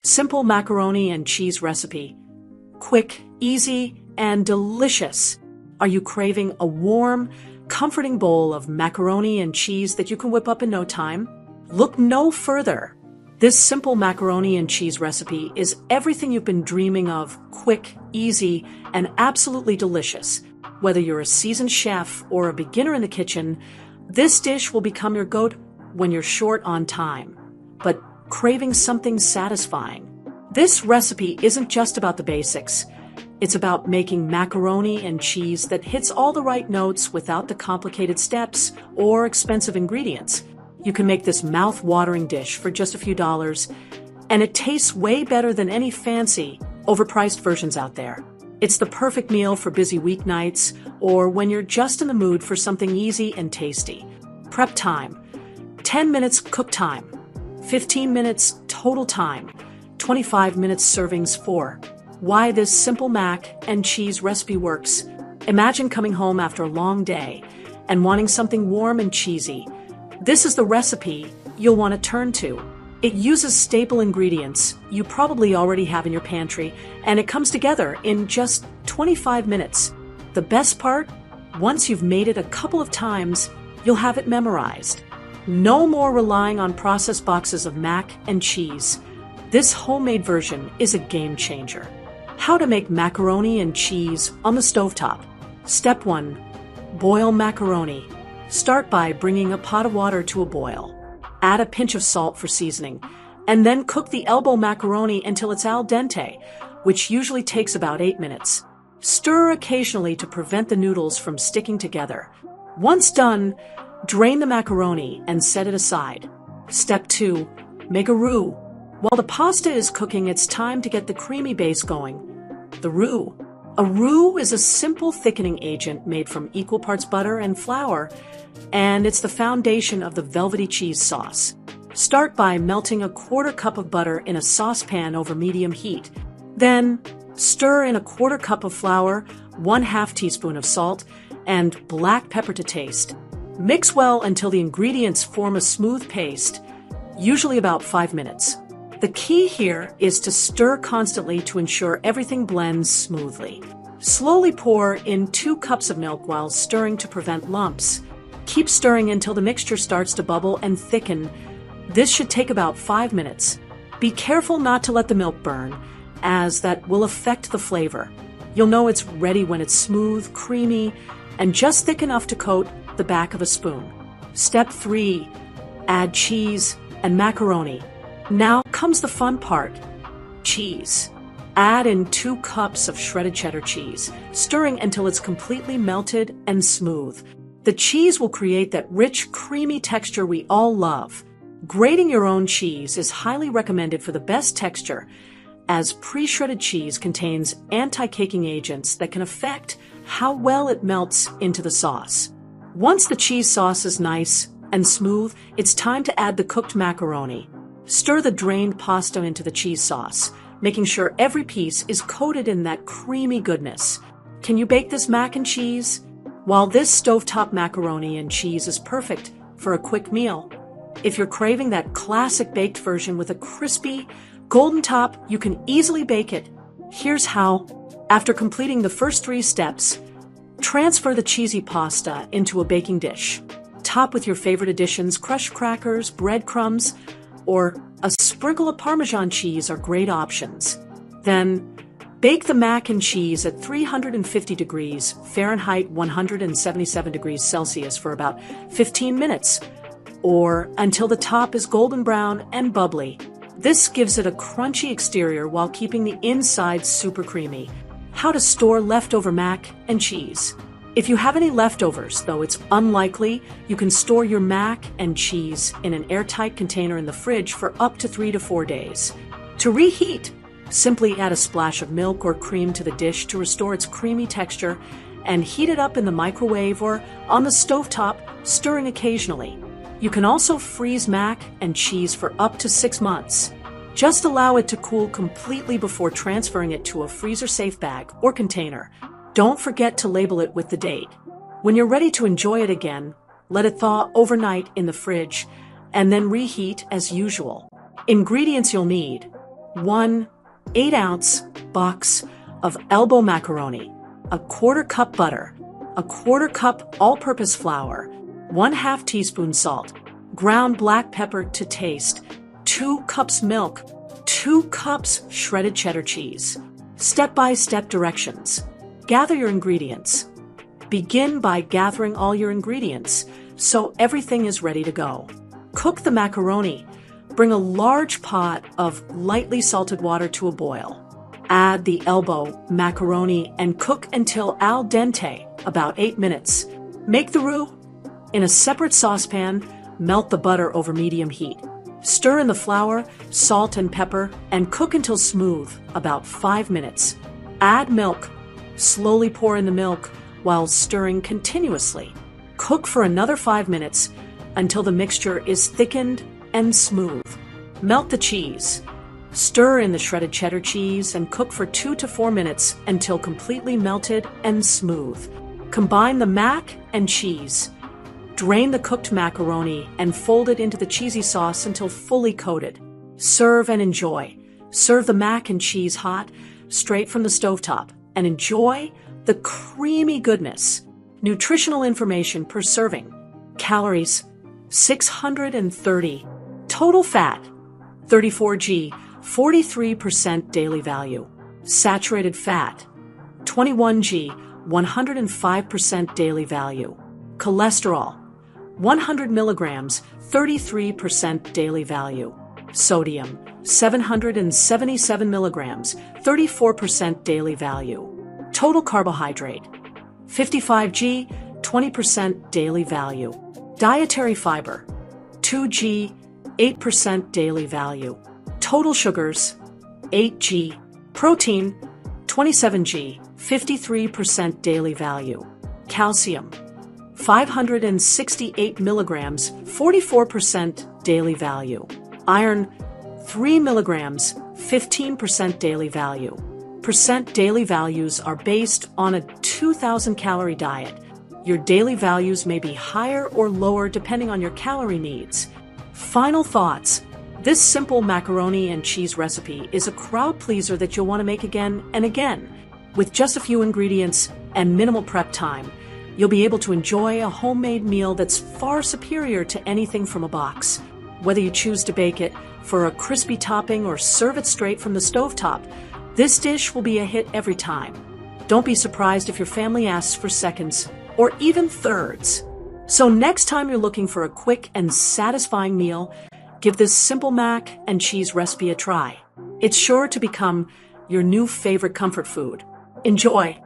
Simple macaroni and cheese recipe. Quick, easy, and delicious. Are you craving a warm, comforting bowl of macaroni and cheese that you can whip up in no time? Look no further. This simple macaroni and cheese recipe is everything you've been dreaming of: quick, easy, and absolutely delicious. Whether you're a seasoned chef or a beginner in the kitchen, this dish will become your go-to when you're short on time, but craving something satisfying. This recipe isn't just about the basics. It's about making macaroni and cheese that hits all the right notes without the complicated steps or expensive ingredients. You can make this mouth-watering dish for just a few dollars, and it tastes way better than any fancy, overpriced versions out there. It's the perfect meal for busy weeknights or when you're just in the mood for something easy and tasty. Prep time: 10 minutes cook time, 15 minutes total time, 25 minutes servings for. Why this simple mac and cheese recipe works. Imagine coming home after a long day and wanting something warm and cheesy. This is the recipe you'll want to turn to. It uses staple ingredients you probably already have in your pantry, and it comes together in just 25 minutes. The best part? Once you've made it a couple of times, you'll have it memorized. No more relying on processed boxes of mac and cheese. This homemade version is a game changer. How to make macaroni and cheese on the stovetop. Step 1. Boil macaroni. Start by bringing a pot of water to a boil. Add a pinch of salt for seasoning, and then cook the elbow macaroni until it's al dente, which usually takes about 8 minutes. Stir occasionally to prevent the noodles from sticking together. Once done, drain the macaroni and set it aside. Step 2. Make a roux. While the pasta is cooking, it's time to get the creamy base going. The roux. A roux is a simple thickening agent made from equal parts butter and flour, and it's the foundation of the velvety cheese sauce. Start by melting a 1/4 cup of butter in a saucepan over medium heat. Then, stir in a 1/4 cup of flour, 1/2 teaspoon of salt, and black pepper to taste. Mix well until the ingredients form a smooth paste, usually about 5 minutes. The key here is to stir constantly to ensure everything blends smoothly. Slowly pour in 2 cups of milk while stirring to prevent lumps. Keep stirring until the mixture starts to bubble and thicken. This should take about 5 minutes. Be careful not to let the milk burn, as that will affect the flavor. You'll know it's ready when it's smooth, creamy, and just thick enough to coat the back of a spoon. Step 3. Add cheese and macaroni. Now comes the fun part. Cheese. Add in 2 cups of shredded cheddar cheese, stirring until it's completely melted and smooth. The cheese will create that rich, creamy texture we all love. Grating your own cheese is highly recommended for the best texture, as pre-shredded cheese contains anti-caking agents that can affect how well it melts into the sauce. Once the cheese sauce is nice and smooth, it's time to add the cooked macaroni. Stir the drained pasta into the cheese sauce, making sure every piece is coated in that creamy goodness. Can you bake this mac and cheese? While this stovetop macaroni and cheese is perfect for a quick meal, if you're craving that classic baked version with a crispy, golden top, you can easily bake it. Here's how. After completing the first 3 steps, transfer the cheesy pasta into a baking dish. Top with your favorite additions: crushed crackers, breadcrumbs, or a sprinkle of Parmesan cheese are great options. Then, bake the mac and cheese at 350 degrees Fahrenheit, 177 degrees Celsius for about 15 minutes, or until the top is golden brown and bubbly. This gives it a crunchy exterior while keeping the inside super creamy. How to store leftover mac and cheese. If you have any leftovers, though it's unlikely, you can store your mac and cheese in an airtight container in the fridge for up to 3 to 4 days. To reheat, simply add a splash of milk or cream to the dish to restore its creamy texture and heat it up in the microwave or on the stovetop, stirring occasionally. You can also freeze mac and cheese for up to 6 months. Just allow it to cool completely before transferring it to a freezer-safe bag or container. Don't forget to label it with the date. When you're ready to enjoy it again, let it thaw overnight in the fridge and then reheat as usual. Ingredients you'll need: 1 8-ounce box of elbow macaroni, a 1/4 cup butter, a 1/4 cup all-purpose flour, 1/2 teaspoon salt, ground black pepper to taste, 2 cups milk, 2 cups shredded cheddar cheese. Step-by-step directions. Gather your ingredients. Begin by gathering all your ingredients so everything is ready to go. Cook the macaroni. Bring a large pot of lightly salted water to a boil. Add the elbow macaroni and cook until al dente, about 8 minutes. Make the roux. In a separate saucepan, melt the butter over medium heat. Stir in the flour, salt and pepper, and cook until smooth, about 5 minutes. Add milk. Slowly pour in the milk while stirring continuously. Cook for another 5 minutes until the mixture is thickened and smooth. Melt the cheese. Stir in the shredded cheddar cheese and cook for 2 to 4 minutes until completely melted and smooth. Combine the mac and cheese. Drain the cooked macaroni and fold it into the cheesy sauce until fully coated. Serve and enjoy. Serve the mac and cheese hot, straight from the stovetop, and enjoy the creamy goodness. Nutritional information per serving. Calories, 630. Total fat, 34 g, 43% daily value. Saturated fat, 21 g, 105% daily value. Cholesterol, 100 milligrams, 33% daily value. Sodium, 777 milligrams, 34% daily value. Total carbohydrate, 55 g, 20% daily value. Dietary fiber, 2 g, 8% daily value. Total sugars, 8 g. Protein, 27 g, 53% daily value. Calcium, 568 milligrams, 44% daily value. Iron, 3 milligrams, 15% daily value. Percent daily values are based on a 2,000 calorie diet. Your daily values may be higher or lower depending on your calorie needs. Final thoughts. This simple macaroni and cheese recipe is a crowd pleaser that you'll want to make again and again. With just a few ingredients and minimal prep time, you'll be able to enjoy a homemade meal that's far superior to anything from a box. Whether you choose to bake it for a crispy topping or serve it straight from the stovetop, this dish will be a hit every time. Don't be surprised if your family asks for seconds or even thirds. So next time you're looking for a quick and satisfying meal, give this simple mac and cheese recipe a try. It's sure to become your new favorite comfort food. Enjoy!